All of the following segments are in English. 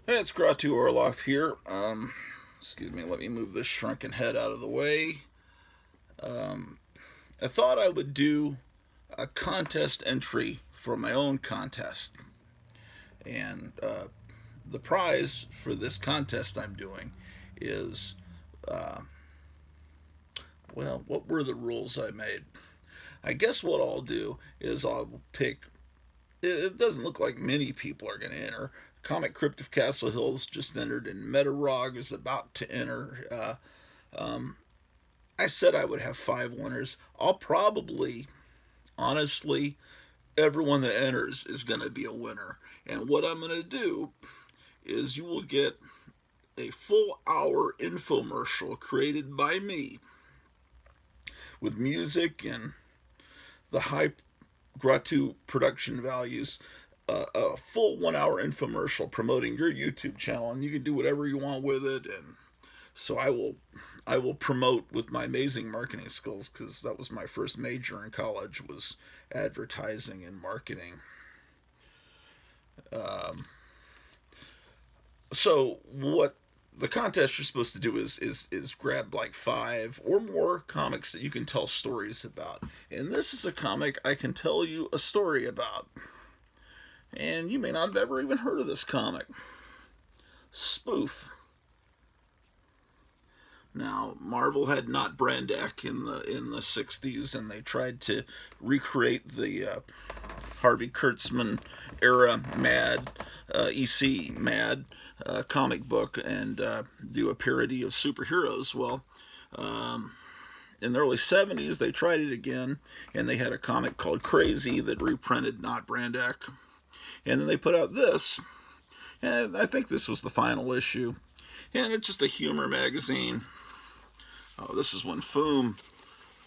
Hey, it's Grottu Orloff here. Excuse me, let me move this shrunken head out of the way. Um, I thought I would do a contest entry for my own contest. And the prize for this contest I'm doing is, uh, well, what were the rules I made? I guess what I'll do is I'll pick. It doesn't look like many people are going to enter. Comic Crypt of Castle Hills just entered, and Metarog is about to enter. I said I would have five winners. I'll probably, honestly, everyone that enters is going to be a winner. And what I'm going to do is you will get a full hour infomercial created by me with music and the high Grottu production values. A full 1 hour infomercial promoting your YouTube channel, and you can do whatever you want with it. And so I will promote with my amazing marketing skills, because that was my first major in college, was advertising and marketing. Um, so what the contest you're supposed to do is grab like five or more comics that you can tell stories about. And this is a comic I can tell you a story about. And you may not have ever even heard of this comic. Spoof. Now, Marvel had not Brandak in the '60s, and they tried to recreate the Harvey Kurtzman era Mad EC Mad comic book and do a parody of superheroes. Well, in the early '70s, they tried it again, and they had a comic called Crazy that reprinted Not Brandak, and then they put out this, and I think this was the final issue, and it's just a humor magazine. Oh, this is when Foom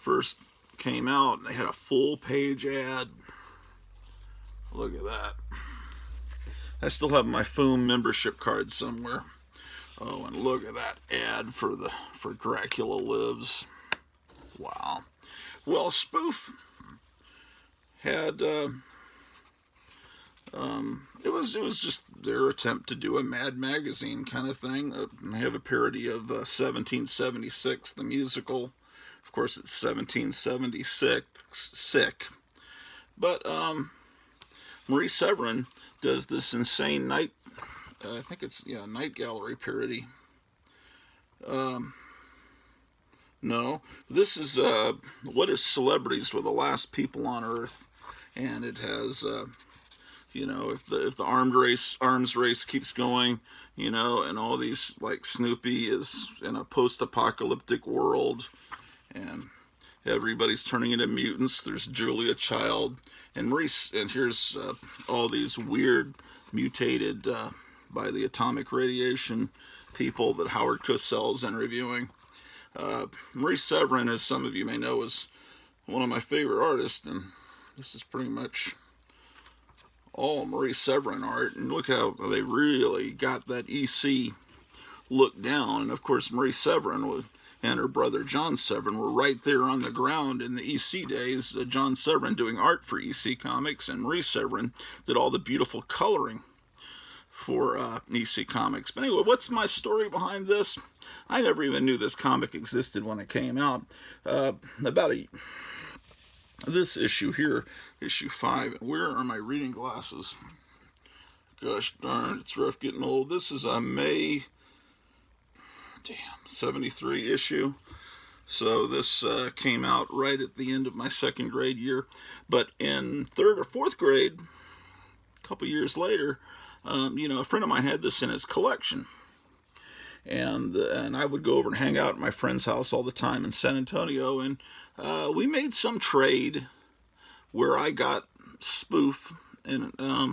first came out, and they had a full page ad. Look at that. I still have my Foom membership card somewhere. Oh, and look at that ad for Dracula Lives. Wow. Well, Spoof had it was just their attempt to do a Mad Magazine kind of thing. They have a parody of 1776, the musical. Of course, it's 1776, sick. But Marie Severin does this insane night. I think it's night gallery parody. No, this is what if celebrities were the last people on Earth, and it has if the arms race keeps going, and all these, like, Snoopy is in a post-apocalyptic world, and everybody's turning into mutants. There's Julia Child and Maurice, and here's all these weird mutated by the atomic radiation people that Howard Cosell's interviewing. Maurice Severin, as some of you may know, is one of my favorite artists, and this is pretty much all Maurice Severin art. And look how they really got that EC look down. And of course, Maurice Severin and her brother John Severin were right there on the ground in the EC days. John Severin doing art for EC Comics, and Maurice Severin did all the beautiful coloring for EC Comics. But anyway, what's my story behind this? I never even knew this comic existed when it came out. This issue here, issue 5. Where are my reading glasses? Gosh darn, it's rough getting old. This is a May 73 issue. So this came out right at the end of my second grade year. But in third or fourth grade, a couple years later, a friend of mine had this in his collection. And I would go over and hang out at my friend's house all the time in San Antonio, and we made some trade where I got Spoof, and I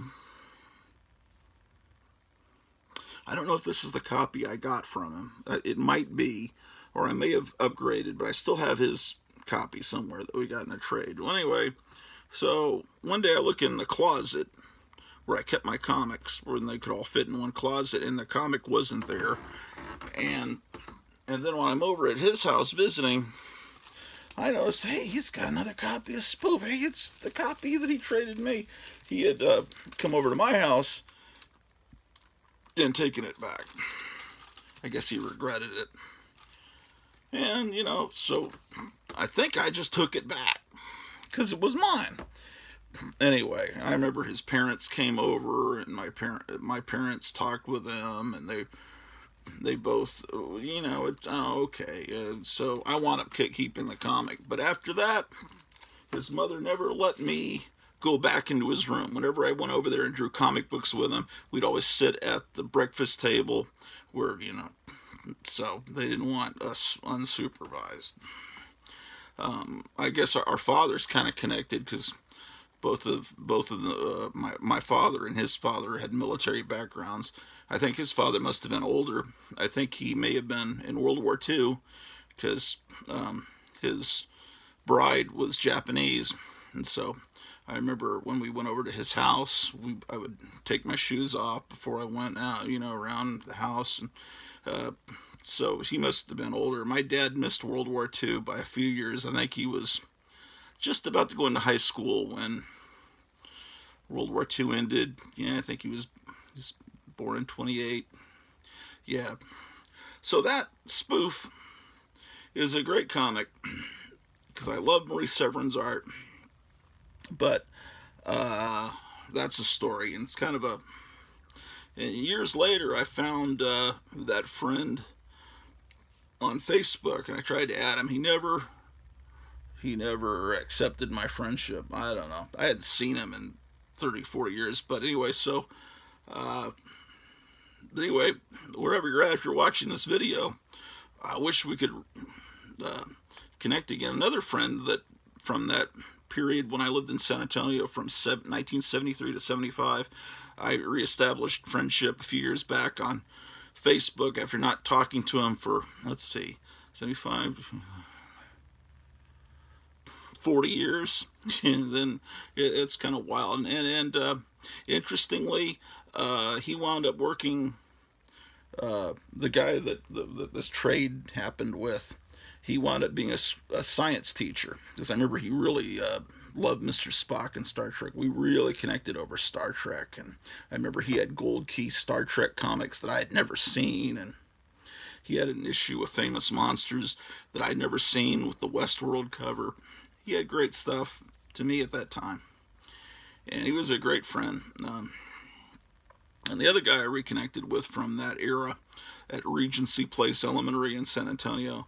don't know if this is the copy I got from him. It might be, or I may have upgraded, but I still have his copy somewhere that we got in a trade. Well, anyway, so one day I look in the closet where I kept my comics, where they could all fit in one closet, and the comic wasn't there. And then when I'm over at his house visiting, I noticed, hey, he's got another copy of Spoof. Hey, it's the copy that he traded me. He had come over to my house, and taking it back. I guess he regretted it. And, you know, so I think I just took it back because it was mine. Anyway, I remember his parents came over, and my parents talked with them, and they both, you know, okay. So I wound up keeping the comic. But after that, his mother never let me go back into his room. Whenever I went over there and drew comic books with him, we'd always sit at the breakfast table where, you know, so they didn't want us unsupervised. I guess our fathers kind of connected because both of my father and his father had military backgrounds. I think his father must have been older. I think he may have been in World War II because his bride was Japanese, and so I remember when we went over to his house, I would take my shoes off before I went out, you know, around the house, and so he must have been older. My dad missed World War II by a few years. I think he was just about to go into high school when World War II ended. Yeah, I think he was born in 28. Yeah. So that spoof is a great comic because I love Maurice Severin's art. But that's a story, and it's kind of a... And years later, I found that friend on Facebook, and I tried to add him. He never accepted my friendship. I don't know. I hadn't seen him in 30, 40 years. But anyway, so... anyway, wherever you're at, if you're watching this video, I wish we could connect again. Another friend that from that period when I lived in San Antonio from 1973 to 75, I reestablished friendship a few years back on Facebook after not talking to him for, let's see, 75, 40 years. And then it's kind of wild. And interestingly, he wound up working, the guy that this trade happened with, he wound up being a science teacher, because I remember he really loved Mr. Spock and Star Trek. We really connected over Star Trek, and I remember he had gold key Star Trek comics that I had never seen, and he had an issue of Famous Monsters that I'd never seen with the Westworld cover. He had great stuff to me at that time, and he was a great friend. And the other guy I reconnected with from that era at Regency Place Elementary in San Antonio,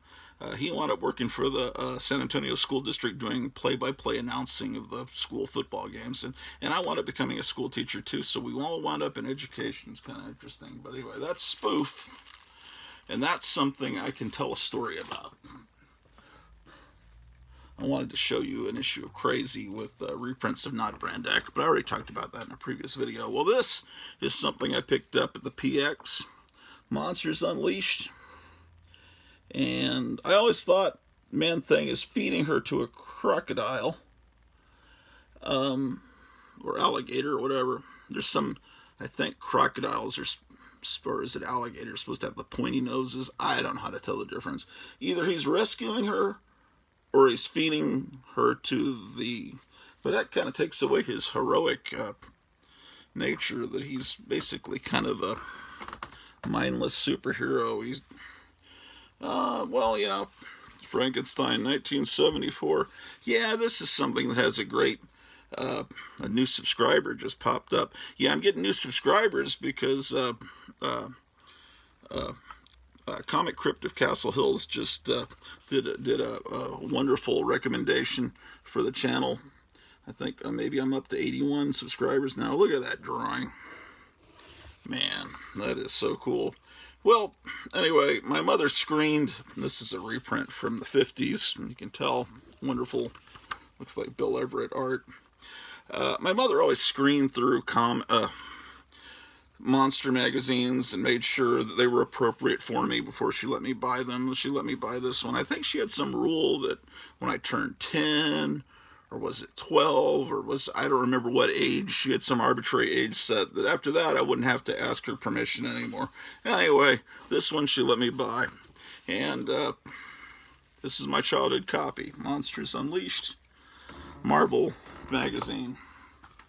he wound up working for the San Antonio School District doing play-by-play announcing of the school football games. And I wound up becoming a school teacher too, so we all wound up in education. It's kind of interesting. But anyway, that's spoof, and that's something I can tell a story about. I wanted to show you an issue of Crazy with reprints of Not Brandak, but I already talked about that in a previous video. Well, this is something I picked up at the PX, Monsters Unleashed. And I always thought Man-Thing is feeding her to a crocodile, or alligator, or whatever. There's some, I think crocodiles are, or is it alligators, supposed to have the pointy noses. I don't know how to tell the difference. Either he's rescuing her, or he's feeding her to the... But that kind of takes away his heroic nature, that he's basically kind of a mindless superhero. He's... well, you know, Frankenstein, 1974. Yeah, this is something that has a great... a new subscriber just popped up. Yeah, I'm getting new subscribers because... Comic Crypt of Castle Hills just did a wonderful recommendation for the channel. I think maybe I'm up to 81 subscribers now. Look at that drawing. Man, that is so cool. Well, anyway, my mother screened, this is a reprint from the 50s, you can tell, wonderful, looks like Bill Everett art. My mother always screened through monster magazines and made sure that they were appropriate for me before she let me buy them. She let me buy this one. I think she had some rule that when I turned 10, or was it 12, or I don't remember what age, she had some arbitrary age set, that after that I wouldn't have to ask her permission anymore. Anyway, this one she let me buy. And this is my childhood copy, Monsters Unleashed, Marvel magazine.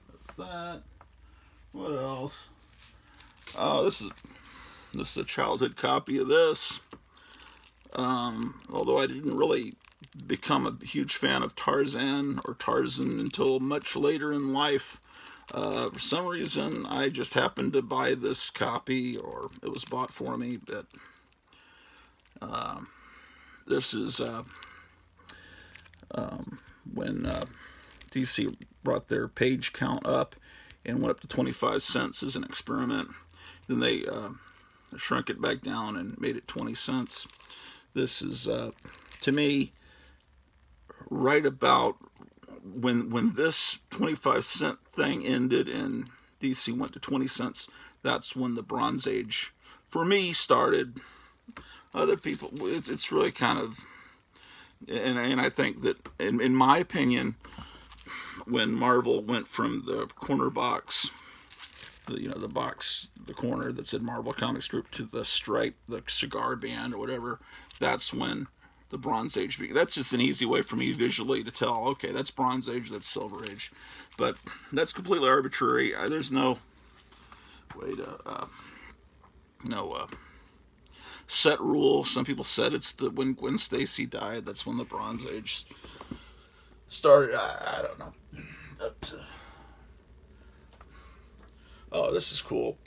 That's that. What else? Oh, this is This is a childhood copy of this. Although I didn't really become a huge fan of Tarzan or Tarzan until much later in life. For some reason, I just happened to buy this copy, or it was bought for me. But this is when DC brought their page count up and went up to 25 cents as an experiment. Then they shrunk it back down and made it 20 cents. This is, to me, right about when this 25-cent thing ended and DC went to 20 cents, that's when the Bronze Age, for me, started. Other people, it's really kind of, and I think that, in my opinion, when Marvel went from the corner box, the box, the corner that said Marvel Comics Group, to the stripe, the cigar band or whatever, that's when the Bronze Age began. That's just an easy way for me visually to tell, okay, that's Bronze Age, that's Silver Age. But that's completely arbitrary. There's no way to, set rule. Some people said it's when Gwen Stacy died, that's when the Bronze Age started. I don't know. Oh, this is cool.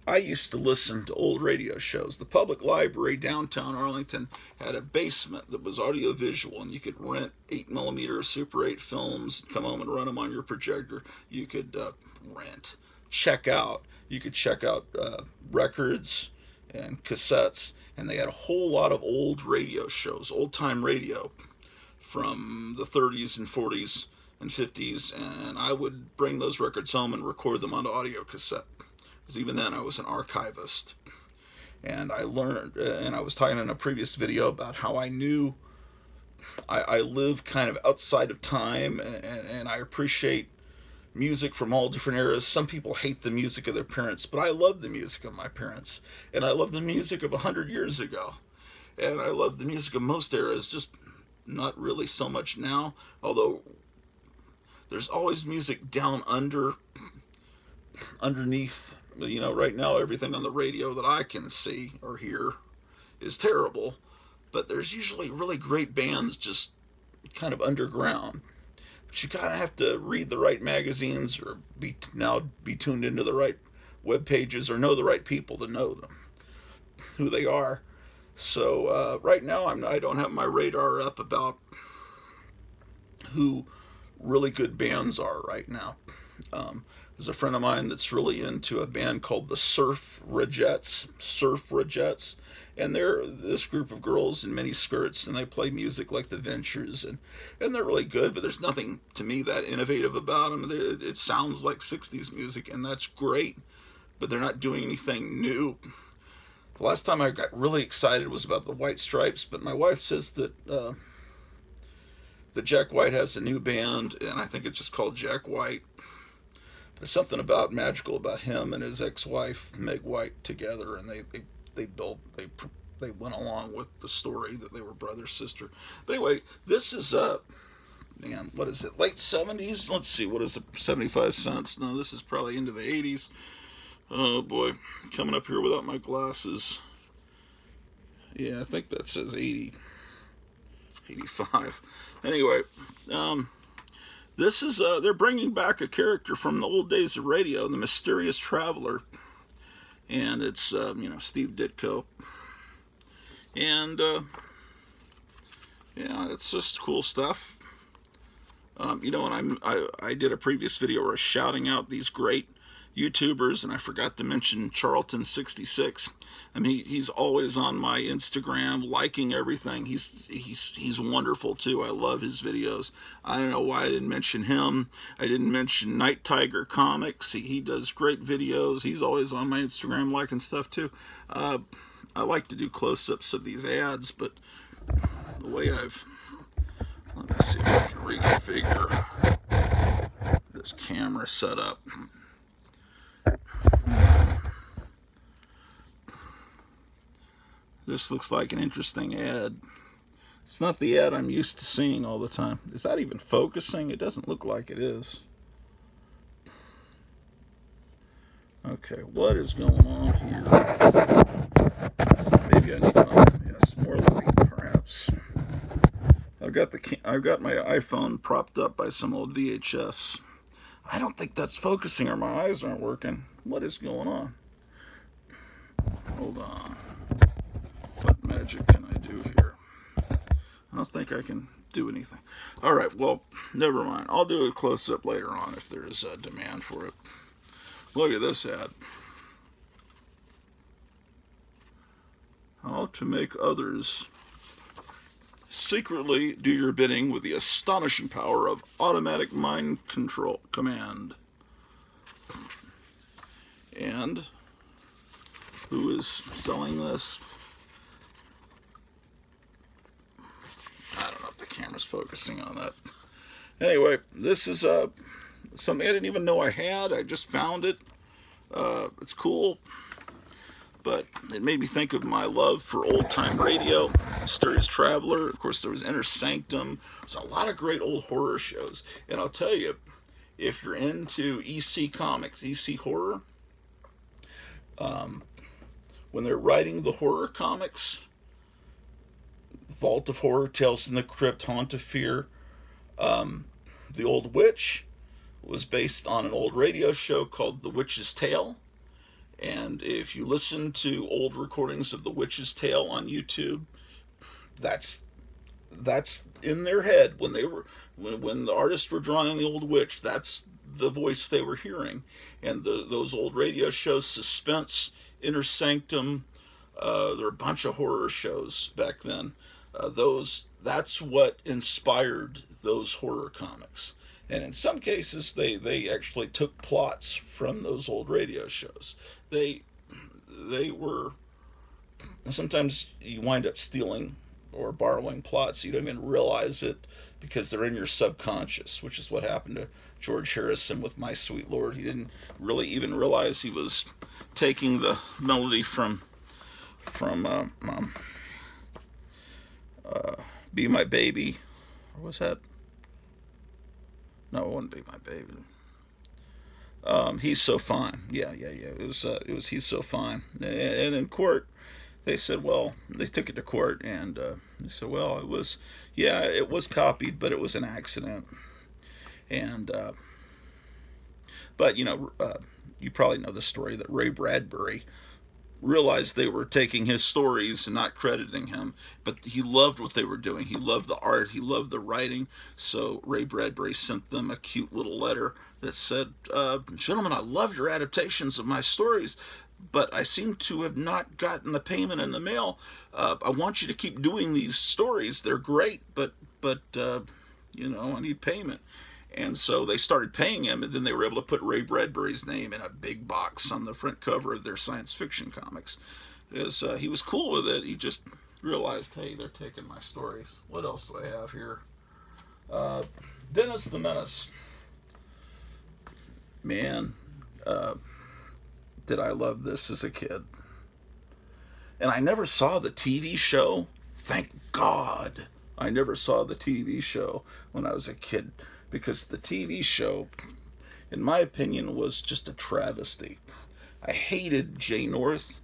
I used to listen to old radio shows. The public library downtown Arlington had a basement that was audiovisual, and you could rent 8mm Super 8 films, come home and run them on your projector. You could rent, check out. You could check out records and cassettes, and they had a whole lot of old radio shows, old-time radio from the 30s and 40s and 50s, and I would bring those records home and record them on audio cassette. Because even then I was an archivist, and I learned, and I was talking in a previous video about how I knew I live kind of outside of time, and I appreciate music from all different eras. Some people hate the music of their parents, but I love the music of my parents, and I love the music of 100 years ago, and I love the music of most eras, just not really so much now, although there's always music down underneath. Right now everything on the radio that I can see or hear is terrible, but there's usually really great bands just kind of underground. But you kind of have to read the right magazines, or be tuned into the right web pages, or know the right people to know them, who they are. So right now I don't have my radar up about who really good bands are right now. There's a friend of mine that's really into a band called the Surf Rajettes, and they're this group of girls in mini skirts, and they play music like the Ventures, and they're really good, but there's nothing to me that innovative about them. It sounds like 60s music, and that's great, but they're not doing anything new. The last time I got really excited was about the White Stripes, but my wife says that Jack White has a new band, and I think it's just called Jack White. There's something magical about him and his ex-wife Meg White together, and they went along with the story that they were brother sister. But anyway, this is what is it? Late 70s? Let's see, what is it? 75 cents? No, this is probably into the 80s. Oh boy, coming up here without my glasses. Yeah, I think that says 80, 85. Anyway, this is, they're bringing back a character from the old days of radio, the Mysterious Traveler. And it's, Steve Ditko. And, yeah, it's just cool stuff. And I did a previous video where I was shouting out these great YouTubers, and I forgot to mention Charlton66. I mean, he's always on my Instagram, liking everything. He's wonderful too. I love his videos. I don't know why I didn't mention him. I didn't mention Night Tiger Comics. He does great videos. He's always on my Instagram liking stuff too. I like to do close-ups of these ads, but the way let me see if I can reconfigure this camera setup. This looks like an interesting ad. It's not the ad I'm used to seeing all the time. Is that even focusing? It doesn't look like it is. Okay, what is going on here? Maybe I need yes, more light, perhaps. I've got my iPhone propped up by some old VHS. I don't think that's focusing, or my eyes aren't working. What is going on? Hold on. What magic can I do here? I don't think I can do anything. All right, well, never mind. I'll do a close-up later on if there is a demand for it. Look at this ad. How to make others secretly do your bidding with the astonishing power of automatic mind control command. And who is selling this? I don't know if the camera's focusing on that. Anyway, this is something I didn't even know I had. I just found it. It's cool, but it made me think of my love for old-time radio. Mysterious Traveler. Of course, there was Inner Sanctum. There's a lot of great old horror shows. And I'll tell you, if you're into EC Comics, EC Horror, when they're writing the horror comics, Vault of Horror, Tales from the Crypt, Haunt of Fear, The Old Witch was based on an old radio show called The Witch's Tale. And if you listen to old recordings of The Witch's Tale on YouTube, that's in their head when they were when the artists were drawing the old witch. That's the voice they were hearing. And those old radio shows, Suspense, Inner Sanctum, there were a bunch of horror shows back then. That's what inspired those horror comics. And in some cases, they actually took plots from those old radio shows. They were, sometimes you wind up stealing or borrowing plots. You don't even realize it because they're in your subconscious, which is what happened to George Harrison with My Sweet Lord. He didn't really even realize he was taking the melody from Be My Baby. Or was that? No, it wouldn't Be My Baby. He's So Fine. Yeah. It was He's So Fine. And in court, they said, well, they took it to court, and they said, well, it was copied, but it was an accident. And but you probably know the story that Ray Bradbury realized they were taking his stories and not crediting him, but he loved what they were doing. He loved the art, he loved the writing. So Ray Bradbury sent them a cute little letter that said, gentlemen, I love your adaptations of my stories, but I seem to have not gotten the payment in the mail. I want you to keep doing these stories. They're great, but I need payment. And so they started paying him, and then they were able to put Ray Bradbury's name in a big box on the front cover of their science fiction comics. Because he was cool with it. He just realized, hey, they're taking my stories. What else do I have here? Dennis the Menace. Man, did I love this as a kid. And I never saw the TV show. Thank God I never saw the TV show when I was a kid, because the TV show, in my opinion, was just a travesty. I hated Jay North.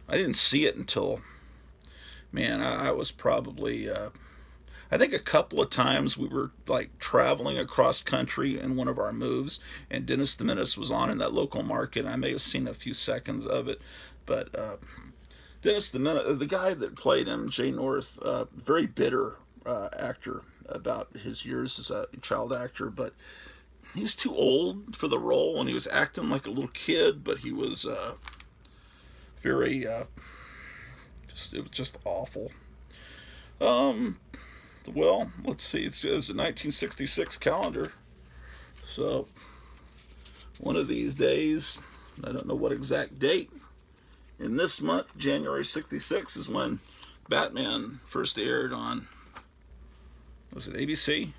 I didn't see it until, man, I was probably, I think a couple of times we were like traveling across country in one of our moves, and Dennis the Menace was on in that local market. I may have seen a few seconds of it, but Dennis the Menace, the guy that played him, Jay North, very bitter actor about his years as a child actor, but he was too old for the role, and he was acting like a little kid, but he was very it was just awful. Well, let's see, it's a 1966 calendar, so one of these days, I don't know what exact date, in this month, January 66, is when Batman first aired on, was it ABC?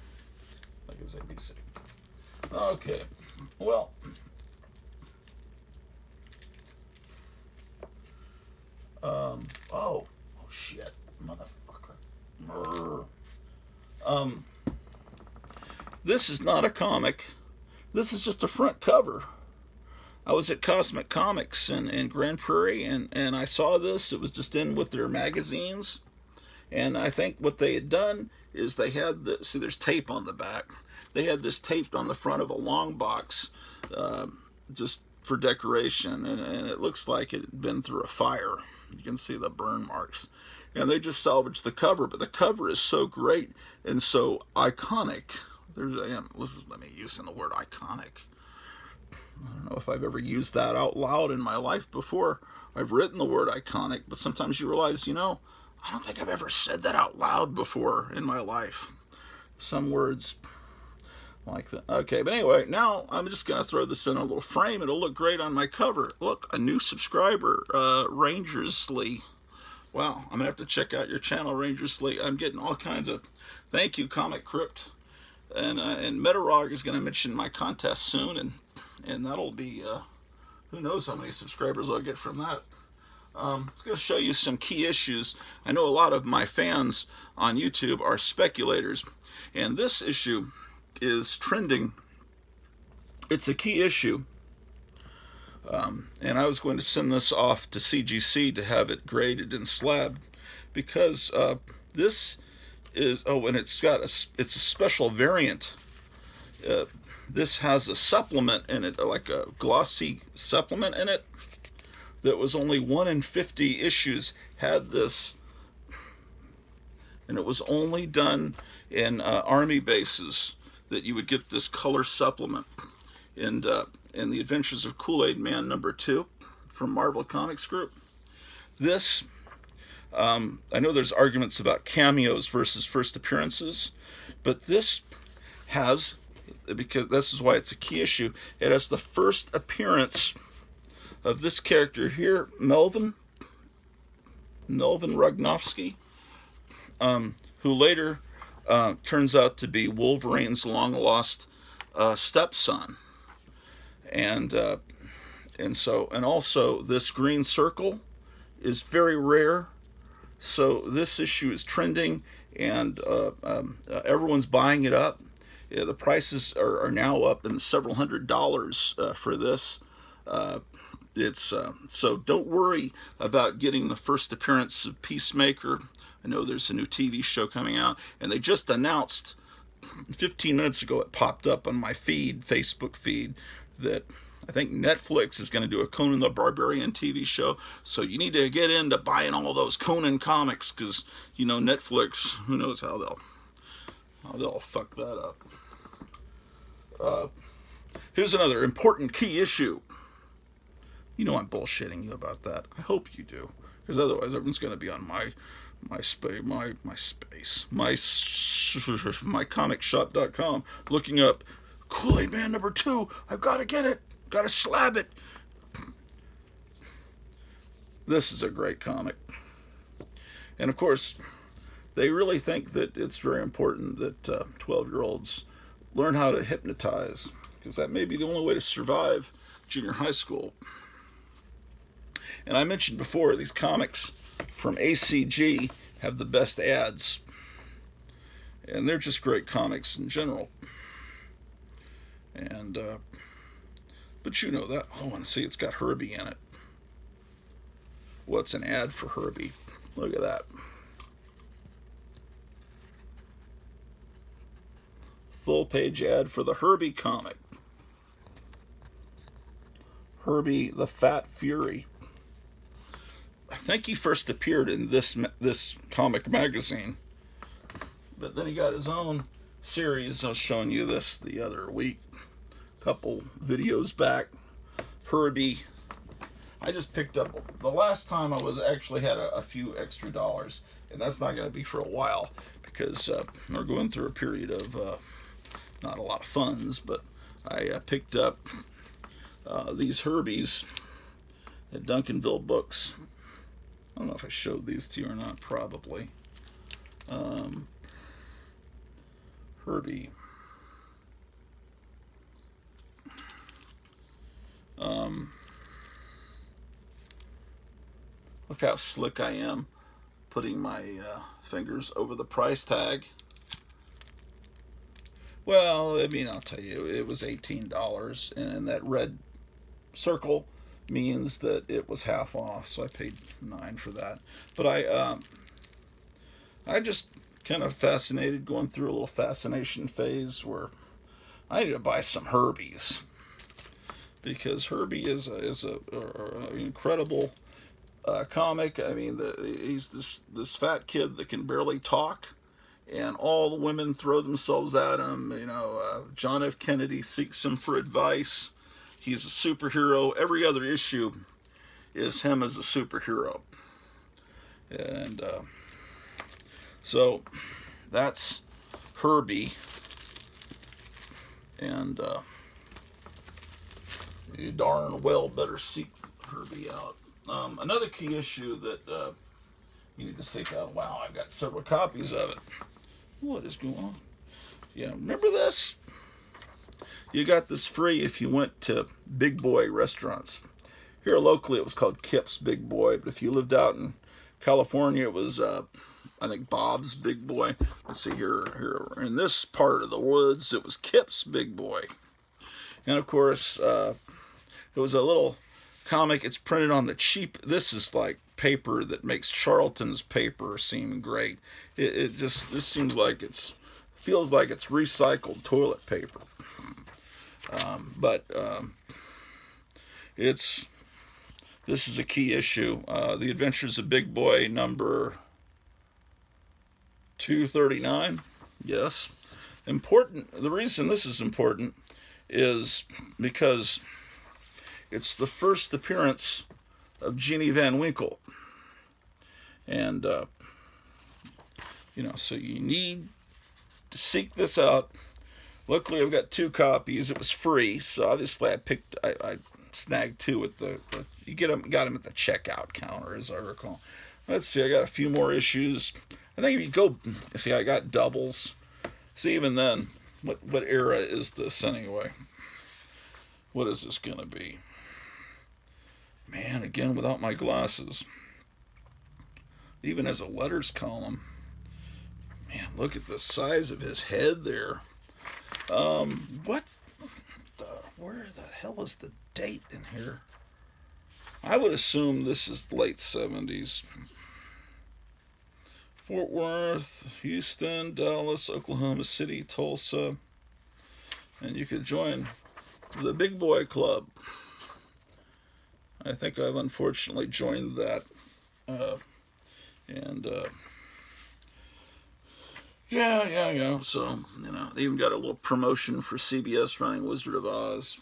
I think it was ABC. Okay, well, oh shit, motherfucker. This is not a comic. This is just a front cover. I was at Cosmic Comics in Grand Prairie, and I saw this. It was just in with their magazines. And I think what they had done is they had see, there's tape on the back. They had this taped on the front of a long box, just for decoration, and it looks like it had been through a fire. You can see the burn marks. And they just salvaged the cover, but the cover is so great and so iconic. Let me use the word iconic. I don't know if I've ever used that out loud in my life before. I've written the word iconic, but sometimes you realize, I don't think I've ever said that out loud before in my life. Some words like that. Okay, but anyway, now I'm just going to throw this in a little frame. It'll look great on my cover. Look, a new subscriber, Rangersley. Wow, I'm going to have to check out your channel, Rangersley. I'm getting all kinds of... Thank you, Comic Crypt. And Metarog is going to mention my contest soon, and that'll be... who knows how many subscribers I'll get from that. It's going to show you some key issues. I know a lot of my fans on YouTube are speculators, and this issue is trending. It's a key issue, and I was going to send this off to CGC to have it graded and slabbed, because this is, and it's a special variant. This has a supplement in it, like a glossy supplement in it, that was only 1 in 50 issues had this, and it was only done in army bases that you would get this color supplement. And in The Adventures of Kool-Aid Man #2 from Marvel Comics Group. This, I know there's arguments about cameos versus first appearances, but this has, because this is why it's a key issue, it has the first appearance of this character here, Melvin Rognovsky, who later turns out to be Wolverine's long-lost stepson, and also this green circle is very rare. So this issue is trending, and everyone's buying it up. Yeah, the prices are now up in several $100s for this. So don't worry about getting the first appearance of Peacemaker. I know there's a new TV show coming out, and they just announced 15 minutes ago, it popped up on my Facebook feed, that I think Netflix is going to do a Conan the Barbarian TV show. So you need to get into buying all those Conan comics, because Netflix, who knows how they'll fuck that up. Here's another important key issue. I'm bullshitting you about that. I hope you do, because otherwise everyone's going to be on my comicshop.com looking up Kool-Aid Man #2. I've got to get it. Got to slab it. This is a great comic. And of course, they really think that it's very important that 12-year-olds learn how to hypnotize, because that may be the only way to survive junior high school. And I mentioned before, these comics from ACG have the best ads, and they're just great comics in general. And but you know that. Oh, I want to see, it's got Herbie in it. What's an ad for Herbie? Look at that. Full page ad for the Herbie comic. Herbie the Fat Fury. I think he first appeared in this comic magazine, but then he got his own series. I was showing you this the other week, a couple videos back. Herbie. I just picked up, the last time I was actually had a few extra dollars, and that's not going to be for a while, because we're going through a period of not a lot of funds, but I picked up these Herbies at Duncanville Books. I don't know if I showed these to you or not, probably. Herbie. Look how slick I am, putting my fingers over the price tag. Well, I mean, I'll tell you, it was $18, and that red circle means that it was half off, so I paid $9 for that. But I just kind of fascinated, going through a little fascination phase where I need to buy some Herbies, because Herbie is a incredible comic. I mean, he's this fat kid that can barely talk, and all the women throw themselves at him. John F. Kennedy seeks him for advice. He's a superhero. Every other issue is him as a superhero, and so that's Herbie, and you darn well better seek Herbie out. Another key issue that you need to seek out. Wow, I've got several copies of it. What is going on? Yeah, remember this? You got this free if you went to Big Boy restaurants. Here locally, it was called Kip's Big Boy, but if you lived out in California, it was I think Bob's Big Boy. Let's see here in this part of the woods, it was Kip's Big Boy, and of course, it was a little comic. It's printed on the cheap. This is like paper that makes Charlton's paper seem great. This seems like feels like it's recycled toilet paper. But this is a key issue. The Adventures of Big Boy number 239. Yes. Important. The reason this is important is because it's the first appearance of Jeannie Van Winkle. And, so you need to seek this out. Luckily, I've got 2 copies. It was free, so obviously I snagged 2 at you got them at the checkout counter, as I recall. Let's see, I got a few more issues. I think if you go, see, I got doubles. See, even then, what era is this anyway? What is this gonna be? Man, again, without my glasses. Even as a letters column. Man, look at the size of his head there. Where the hell is the date in here? I would assume this is late 70s. Fort Worth, Houston, Dallas, Oklahoma City, Tulsa. And you could join the Big Boy Club. I think I've unfortunately joined that. Yeah. So, they even got a little promotion for CBS running Wizard of Oz.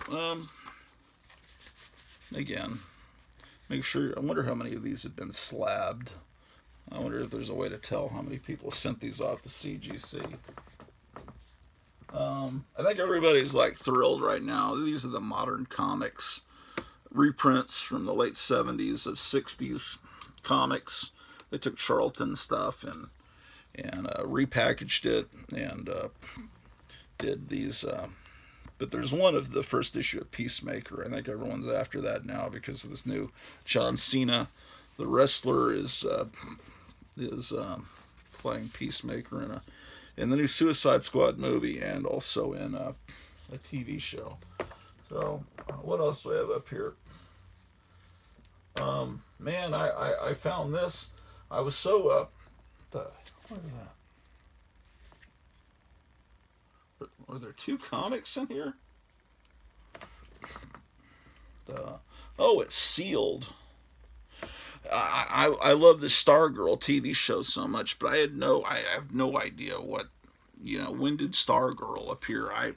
Again, make sure, I wonder how many of these have been slabbed. I wonder if there's a way to tell how many people sent these off to CGC. I think everybody's like thrilled right now. These are the Modern Comics reprints from the late 70s of 60s comics. They took Charlton stuff and repackaged it and did these. But there's one of the first issue of Peacemaker. I think everyone's after that now because of this new John Cena, the wrestler, is playing Peacemaker in the new Suicide Squad movie and also in a TV show. So what else do we have up here? Man, I found this. I was so what is that? Are there 2 comics in here? It's sealed. I love the Stargirl TV show so much, but I have no idea when did Stargirl appear?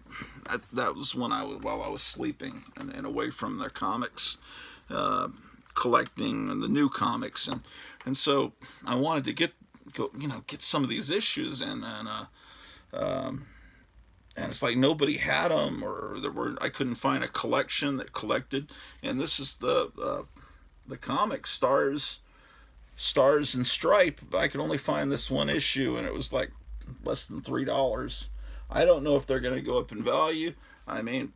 That was while I was sleeping and away from the comics, collecting and the new comics, and so I wanted to get some of these issues, and it's like nobody had them, or I couldn't find a collection that collected. And this is the comic Stars and Stripe. But I could only find this one issue, and it was like less than $3. I don't know if they're going to go up in value. I mean,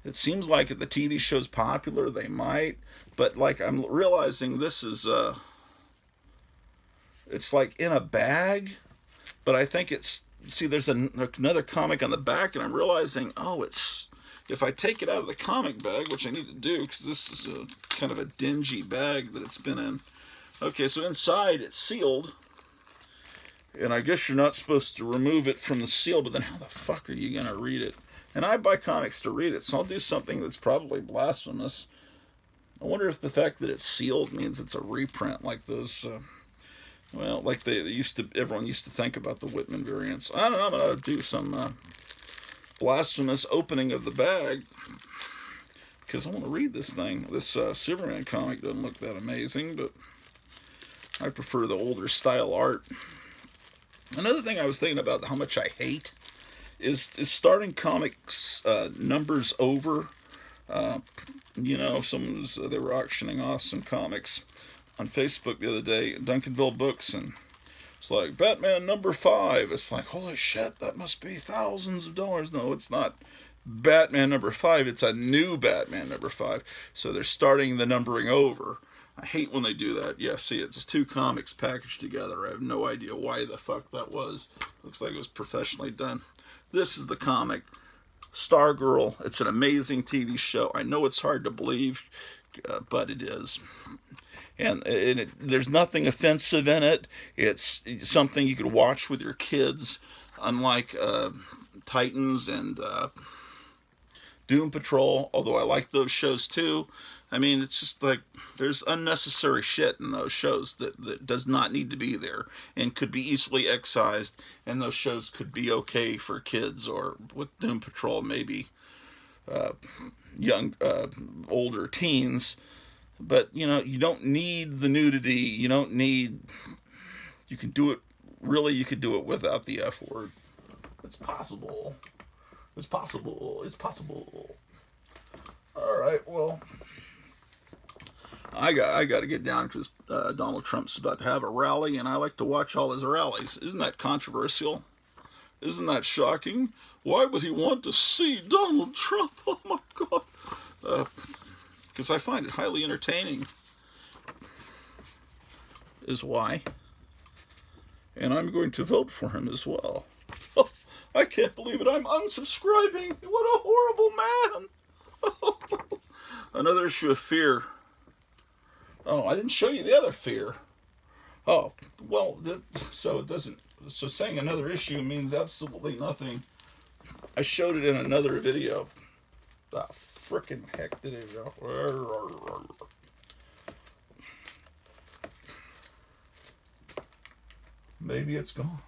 it seems like if the TV show's popular, they might. But like I'm realizing this is it's like in a bag, but I think there's another comic on the back, and I'm realizing, it's if I take it out of the comic bag, which I need to do because this is a kind of a dingy bag that it's been in. Okay, so inside it's sealed, and I guess you're not supposed to remove it from the seal, but then how the fuck are you gonna read it? And I buy comics to read it, so I'll do something that's probably blasphemous. I wonder if the fact that it's sealed means it's a reprint, like those, well, like everyone used to think about the Whitman variants. I don't know, I'm gonna do some blasphemous opening of the bag, because I want to read this thing. This Superman comic doesn't look that amazing, but I prefer the older style art. Another thing I was thinking about how much I hate is starting comics numbers over. You know, they were auctioning off some comics on Facebook the other day, Duncanville Books, and it's like Batman number 5. It's like, holy shit, that must be thousands of dollars. No, it's not Batman number 5. It's a new Batman number 5. So they're starting the numbering over. I hate when they do that. Yeah, see, it's just 2 comics packaged together. I have no idea why the fuck that was. Looks like it was professionally done. This is the comic, Stargirl. It's an amazing TV show. I know it's hard to believe, but it is. And there's nothing offensive in it. It's something you could watch with your kids, unlike Titans and Doom Patrol, although I like those shows too. I mean, it's just like there's unnecessary shit in those shows that does not need to be there and could be easily excised, and those shows could be okay for kids, or with Doom Patrol, maybe older teens. But, you know, you don't need the nudity. You don't need... You can do it... Really, you could do it without the F word. It's possible. It's possible. It's possible. Alright, well... I got to get down because Donald Trump's about to have a rally, and I like to watch all his rallies. Isn't that controversial? Isn't that shocking? Why would he want to see Donald Trump? Oh, my God. Because I find it highly entertaining, is why. And I'm going to vote for him as well. Oh, I can't believe it. I'm unsubscribing. What a horrible man. Another issue of Fear. Oh, I didn't show you the other Fear. Oh, well, so it doesn't... So saying another issue means absolutely nothing. I showed it in another video. The frickin' heck did it go? Maybe it's gone.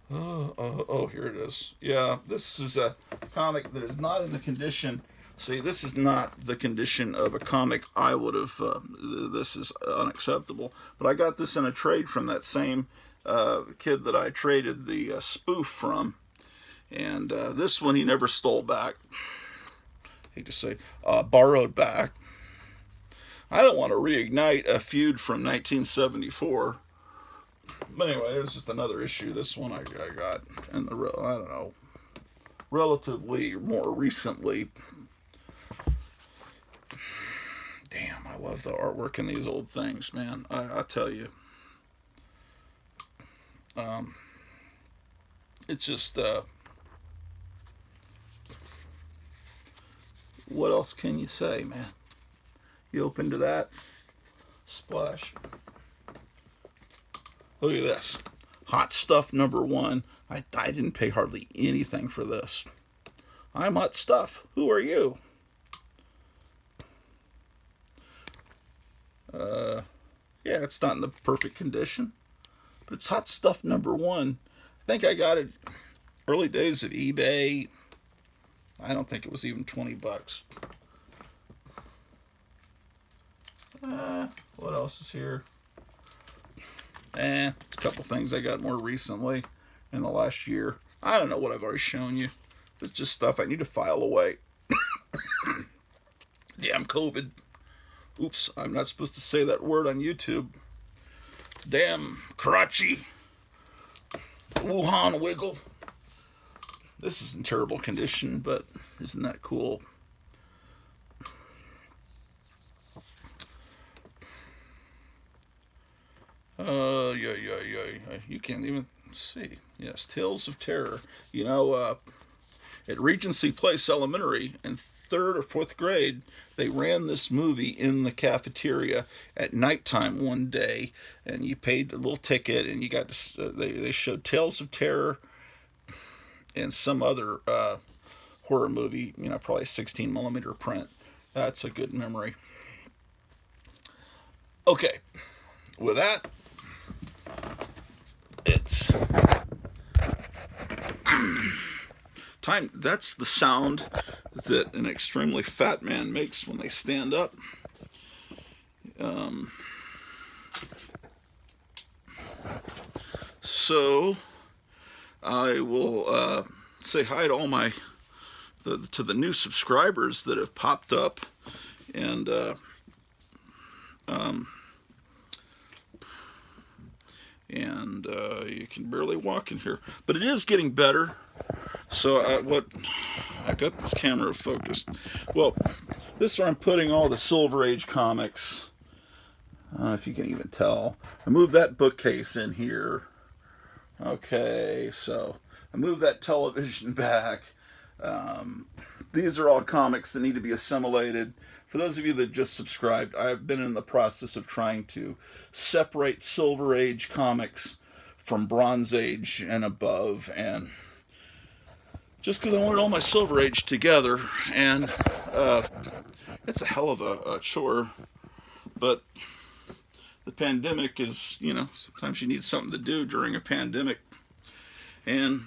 Oh, here it is. Yeah, this is a comic that is not in the condition... See, this is not the condition of a comic I would have... this is unacceptable. But I got this in a trade from that same kid that I traded the spoof from. And this one he never stole back. Hate to say, borrowed back. I don't want to reignite a feud from 1974. But anyway, there's just another issue. This one I got in the, I don't know, relatively more recently. Damn, I love the artwork in these old things, man. I tell you. It's just, what else can you say, man? You open to that? Splash. Look at this. Hot Stuff #1. I didn't pay hardly anything for this. I'm Hot Stuff. Who are you? Yeah, it's not in the perfect condition, but it's Hot Stuff #1. I think I got it early days of eBay. I don't think it was even $20. What else is here? A couple things I got more recently in the last year. I don't know what I've already shown you. It's just stuff I need to file away. Damn COVID. Oops, I'm not supposed to say that word on YouTube. Damn Karachi. Wuhan wiggle. This is in terrible condition, but isn't that cool? Yeah. You can't even see. Yes, Tales of Terror. You know, at Regency Place Elementary in 3rd or 4th grade, they ran this movie in the cafeteria at nighttime one day, and you paid a little ticket, and you got to, they showed Tales of Terror and some other horror movie, probably 16 millimeter print. That's a good memory. Okay, with that, it's time. That's the sound that an extremely fat man makes when they stand up. So I will say hi to all to the new subscribers that have popped up, and you can barely walk in here, but it is getting better. So I got this camera focused. Well, this is where I'm putting all the Silver Age comics. If you can even tell, I moved that bookcase in here. Okay, so I moved that television back. These are all comics that need to be assimilated. For those of you that just subscribed, I've been in the process of trying to separate Silver Age comics from Bronze Age and above, and just because I wanted all my Silver Age together, and it's a hell of a chore, but the pandemic is, sometimes you need something to do during a pandemic, and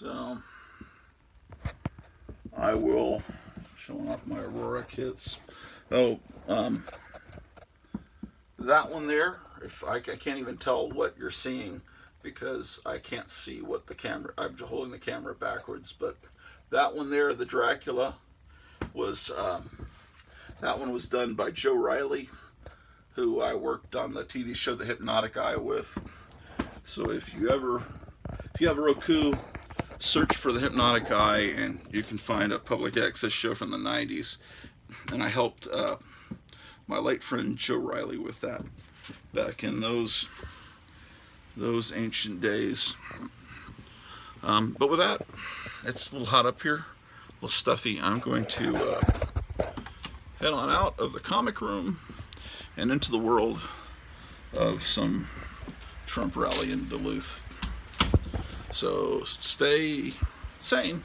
so I will, showing off my Aurora kits. Oh, that one there, if I can't even tell what you're seeing because I can't see what the camera, I'm holding the camera backwards, but that one there, the Dracula, was, that one was done by Joe Riley, who I worked on the TV show The Hypnotic Eye with. So if you have a Roku, search for The Hypnotic Eye, and you can find a public access show from the 90s. And I helped my late friend Joe Riley with that back in those ancient days. But with that, it's a little hot up here, a little stuffy. I'm going to head on out of the comic room and into the world of some Trump rally in Duluth. So stay sane.